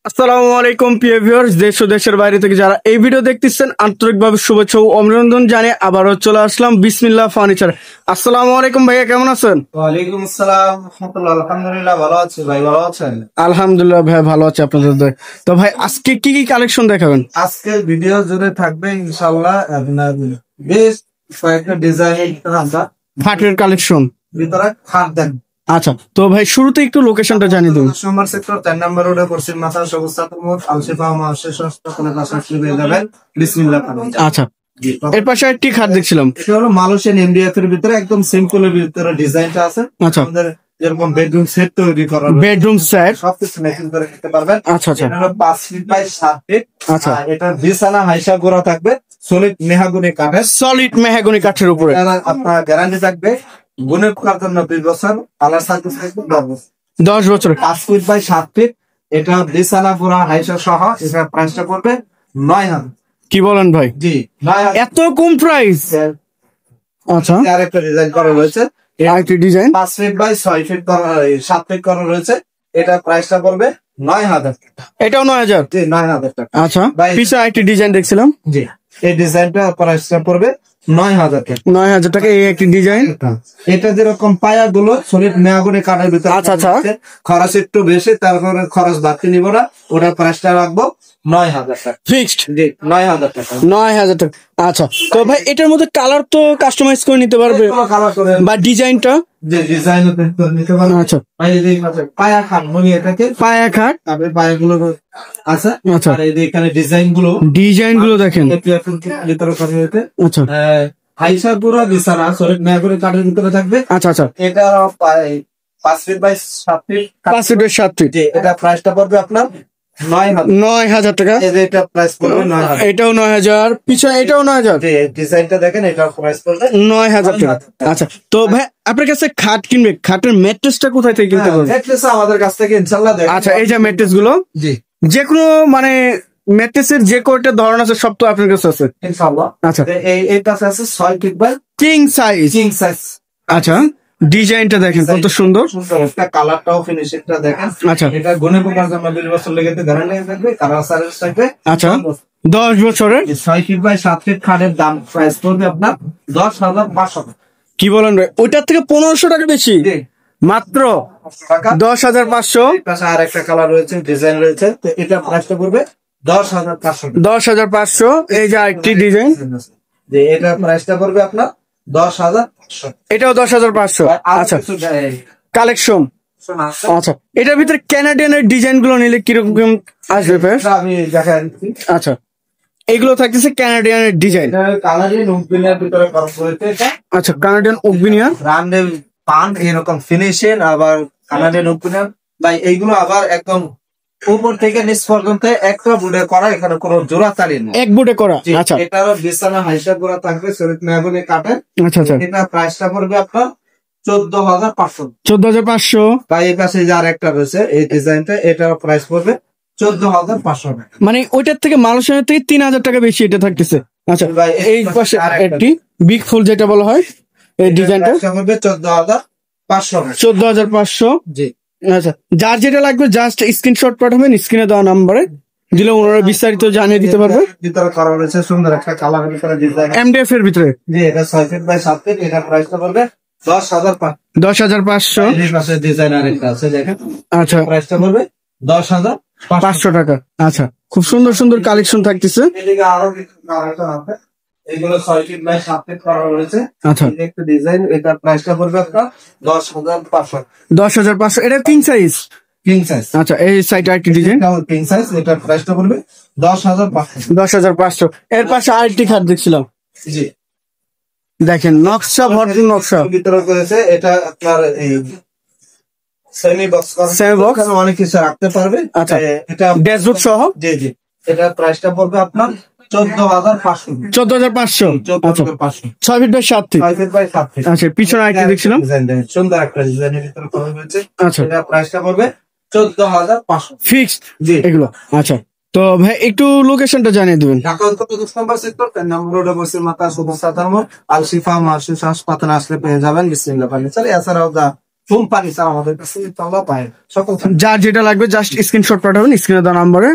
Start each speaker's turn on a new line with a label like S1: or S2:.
S1: আসসালামু আলাইকুম প্রিয় ভিউয়ার্স, দেশ ও দেশের বাইরে থেকে যারা এই ভিডিও দেখতেছেন আন্তরিকভাবে শুভেচ্ছা ও অভিনন্দন জানিয়ে আবারও চলে আসলাম বিসমিল্লাহ ফার্নিচার। আসসালামু আলাইকুম ভাইয়া, কেমন আছেন?
S2: ওয়ালাইকুম আসসালাম রাহমাতুল্লাহ। আলহামদুলিল্লাহ ভালো আছি ভাই, ভালো আছেন?
S1: আলহামদুলিল্লাহ ভাই, ভালো আছে আপনাদের দয়ায়। তো ভাই আজকে কি কি কালেকশন দেখাবেন?
S2: আজকের ভিডিও জুড়ে থাকবে ইনশাআল্লাহ আপনার বেশ কয়েকটা ডিজাইন আমরা
S1: খাটের কালেকশন
S2: ভিতরে খাট দেন।
S1: আচ্ছা, তো ভাই শুরুতে একটু লোকেশনটা জানিয়ে দিন।
S2: সোমবার সেক্টর 4 নম্বর রোডে পশ্চিম মাথা সবুজ ছাত্র মোড় আলশিফা মার্শের হাসপাতালের পাশে পেয়ে যাবেন বিসমিল্লাহ ফার্নিচার।
S1: আচ্ছা, এর পাশে একটি খাট দেখছিলাম,
S2: এটা হলো মালয়েশিয়ান এমডিএফ এর ভিতরে একদম সিম্পল এর ভিতরে ডিজাইনটা আছে।
S1: আচ্ছা,
S2: আমাদের যেরকম বেডরুম সেট তৈরি করা,
S1: বেডরুম সেট
S2: সবকিছু ম্যাচিং করে নিতে পারবেন।
S1: আচ্ছা আচ্ছা,
S2: এটা হলো 5 ফিট বাই 7 ফিট।
S1: আচ্ছা,
S2: এটা বিছানা হাইসা গোড়া থাকবে সলিড মেহাগুনি কাঠের,
S1: সলিড মেহগনি কাঠের উপরে।
S2: আপনার গ্যারান্টি থাকবে গুণে পোকার জন্য 20 বছর, কালার সার্ভিস থাকবে 10 বছর।
S1: 10 বছর।
S2: 5 ফিট বাই 7 ফিট। এটা বিছানা গোড়া হাইসা সহ এটা প্রাইসটা পড়বে 9000।
S1: কি বলেন ভাই,
S2: জি 9000।
S1: এত কম প্রাইস? আচ্ছা,
S2: আর একটা ডিজাইন করা রয়েছে
S1: আরেকটি ডিজাইন
S2: 5 ফিট বাই 6 ফিট করা, 7 ফিট করা রয়েছে। এটা প্রাইসটা পড়বে 9000।
S1: এটাও 9000।
S2: জি 9000 টাকা।
S1: আচ্ছা,
S2: ভাই-
S1: পিছে আরেকটি ডিজাইন দেখছিলাম,
S2: জি এই ডিজাইনটা প্রাইসটা পড়বে 9000 টাকা।
S1: 9000 টাকা। এই একটি ডিজাইন,
S2: এটা যেরকম পায়া গুলো সলিড মেয়াগুনি কাঠের ভিতরে,
S1: আচ্ছা, আচ্ছা।
S2: খরচ একটু বেশি, তারপরে খরচ বাড়তি নিব না, ওটার প্রাইসটা রাখবো 9000 টাকা।
S1: ফিক্সড
S2: জি 9000 টাকা।
S1: 9000 টাকা। আচ্ছা, তো ভাই এটার মধ্যে কালার তো কাস্টমাইজ করে নিতে পারবে
S2: কোনো কালার করে
S1: বা ডিজাইনটা?
S2: যে ডিজাইন নিতে পারবে।
S1: আচ্ছা,
S2: ভাই এই যে পায়া খান মনি এটাকে
S1: পায়া খাট,
S2: তারপরে পায়া গুলো আছে।
S1: আচ্ছা,
S2: আর এই যে এখানে ডিজাইন গুলো
S1: দেখেন।
S2: ভিতরে করা হয়েছে।
S1: আচ্ছা
S2: হাইসা পুরো বিছানা সলিড মেয়াগুনি কাঠের ভিতরে থাকবে।
S1: আচ্ছা আচ্ছা,
S2: এটা 5 feet by 7 feet.
S1: 5 feet 7 feet.
S2: জি এটা প্রাইসটা পড়বে আপনার 9000।
S1: 9000 টাকা।
S2: এই যে এটা প্রাইস পড়বে 9000।
S1: এটাও 9000, পিছে এটাও 9000।
S2: যে ডিজাইনটা দেখেন, এটার প্রাইস পড়বে
S1: 9000 টাকা। আচ্ছা, তো ভাই আপনার কাছে খাট কিনবে, খাটের ম্যাট্রেসটা কোথায় থেকে কিনতে পারবে?
S2: নেকলেস আমাদের কাছ থেকে ইনশাআল্লাহ দেখেন।
S1: আচ্ছা, এই যে ম্যাট্রেস গুলো,
S2: জি
S1: যে কোনো মানে ম্যাট্রেসের যে কয়টা ধরন আছে সব তো আপনার কাছে আছে?
S2: ইনশাআল্লাহ।
S1: আচ্ছা,
S2: এইটা আছে 6 feet by
S1: king size.
S2: King size.
S1: আচ্ছা, ডিজাইনটা দেখেন কত সুন্দর।
S2: একটা কালারটাও ফিনিশিংটা দেখেন।
S1: আচ্ছা,
S2: এটা গুণে পোকার জন্য 20 বছর লেগে গ্যারান্টি থাকবে, কালার সার্ভিস থাকবে।
S1: আচ্ছা 10 বছরের।
S2: 6 ফিট বাই 7 ফিট খাটের দাম প্রাইস পড়বে আপনার 10,500
S1: কি বলেন ভাই, ওইটার থেকে 1500 টাকা বেশি?
S2: জি
S1: মাত্র
S2: টাকা।
S1: 10,500।
S2: এই পাশে আর একটা কালার রয়েছে, ডিজাইন রয়েছে, তো এটা প্রাইসটা পড়বে 10,500।
S1: 10,500। এই যে আরেকটি ডিজাইন,
S2: যে এটা প্রাইসটা পড়বে আপনার 10,500।
S1: এটাও 10,500। আচ্ছা, কালেকশন। আচ্ছা, এটার ভিতরে ক্যানাডিয়ানের ডিজাইন গুলো নিলে কিরকম আসবে ভাই?
S2: আমি দেখাই দিচ্ছি।
S1: আচ্ছা, এগুলো থাকতেছে ক্যানাডিয়ানের ডিজাইন।
S2: এটা কালারই নুনপিনের ভিতরে করা হয়েছে। এটা
S1: আচ্ছা, কানাডিয়ান ওকবিনিয়া
S2: ব্র্যান্ডে পান এরকম ফিনিশিং, আবার কানাডিয়ান ওপেনার ভাই এইগুলো আবার একদম উপর থেকে নিচ পর্যন্ত একটা বুড়ে করা, এখানে কোনো জোড়া তালি নেই,
S1: এক বুটে করা।
S2: জি,
S1: আচ্ছা
S2: এটারও বিছানা হাইসা গোড়া থাকবে সলিড মেহগনি কাঠের।
S1: আচ্ছা আচ্ছা,
S2: এটা প্রাইসটা পড়বে আপনার 14,500।
S1: 14,500।
S2: ভাই এই পাশে যে আর একটা রয়েছে এই ডিজাইনটা, এটার প্রাইস পড়বে 14,500 টাকা।
S1: মানে ওইটার থেকে মালয়েশিয়ার থেকে 3,000 টাকা বেশি এটা থাকতেছে। আচ্ছা,
S2: ভাই
S1: এই পাশে একটি বিগ ফুল যেটা বলা হয়, এই ডিজাইনটা
S2: প্রাইসটা পড়বে 14,500 টাকা।
S1: 14,500।
S2: জি
S1: আচ্ছা, যার যেটা লাগবে জাস্ট স্ক্রিনশট পাঠাবেন স্ক্রিনে দেওয়া নাম্বারে, দিলে ওনারা বিস্তারিত জানিয়ে দিতে পারবে।
S2: ভিতরে করা রয়েছে সুন্দর একটা কালারের ভিতরে ডিজাইন।
S1: এমডিএফ এর ভিতরে।
S2: জি এটা 6 ফিট বাই 7 ফিট। এটা প্রাইসটা পড়বে 10,500।
S1: 10,500।
S2: এই পাশে ডিজাইন আরেকটা আছে দেখেন,
S1: আচ্ছা,
S2: প্রাইসটা পড়বে 10,500।
S1: 500 টাকা। আচ্ছা, খুব সুন্দর সুন্দর কালেকশন থাকতেছে।
S2: এদিকে আরো কিছু কালেকশন আছে, এগুলো 6 ফিট বাই 7 ফিট করা রয়েছে।
S1: আচ্ছা,
S2: এই যে একটা ডিজাইন, এটা প্রাইসটা পড়বে আপনার 10,500।
S1: 10,500। এটা কিং সাইজ।
S2: King size.
S1: আচ্ছা, এই সাইড আরেকটি ডিজাইন,
S2: কিং সাইজ, এটা প্রাইসটা পড়বে 10,500।
S1: 10,500। এর পাশে আরেকটি খাট দেখছিলাম,
S2: জি
S1: দেখেন নকশা ভরপুর নকশা।
S2: ভিতরে করেছে, এটা আপনার এই সেমি বক্স করা,
S1: Semi box।
S2: এখানে অনেক কিছু রাখতে পারবে।
S1: আচ্ছা,
S2: এটা
S1: ড্যাশবোর্ড সহ।
S2: জি জি, এটা প্রাইসটা পড়বে আপনার 14,500।
S1: 14,500। আচ্ছা,
S2: 14,500।
S1: 6 feet by 7 feet.
S2: 6 feet by 7 feet.
S1: আচ্ছা, পিছনে আরেকটি দেখছিলাম,
S2: ডিজাইন দেখেন, সুন্দর একটা ডিজাইনের ভিতরে করা হয়েছে।
S1: আচ্ছা,
S2: এটা প্রাইসটা পড়বে 14,500।
S1: ফিক্সড
S2: জি
S1: এগুলো। আচ্ছা, তো ভাই একটু লোকেশনটা জানিয়ে দিবেন।
S2: ঢাকা উত্তর 25 নম্বর সেক্টর 10 নম্বর রোডে পশ্চিম মাথা সবুজ ছাত্র মোড় আলশিফা মার্শের হাসপাতালে আসলে পেয়ে যাবেন বিসমিল্লাহ ফার্নিচার। এছাড়াও ফুল ফার্নিচার আমাদের কাছে তলা পায় সকল
S1: যার যেটা লাগবে জাস্ট স্ক্রিনশট পাঠাবেন স্ক্রিনে দেওয়া নাম্বারে।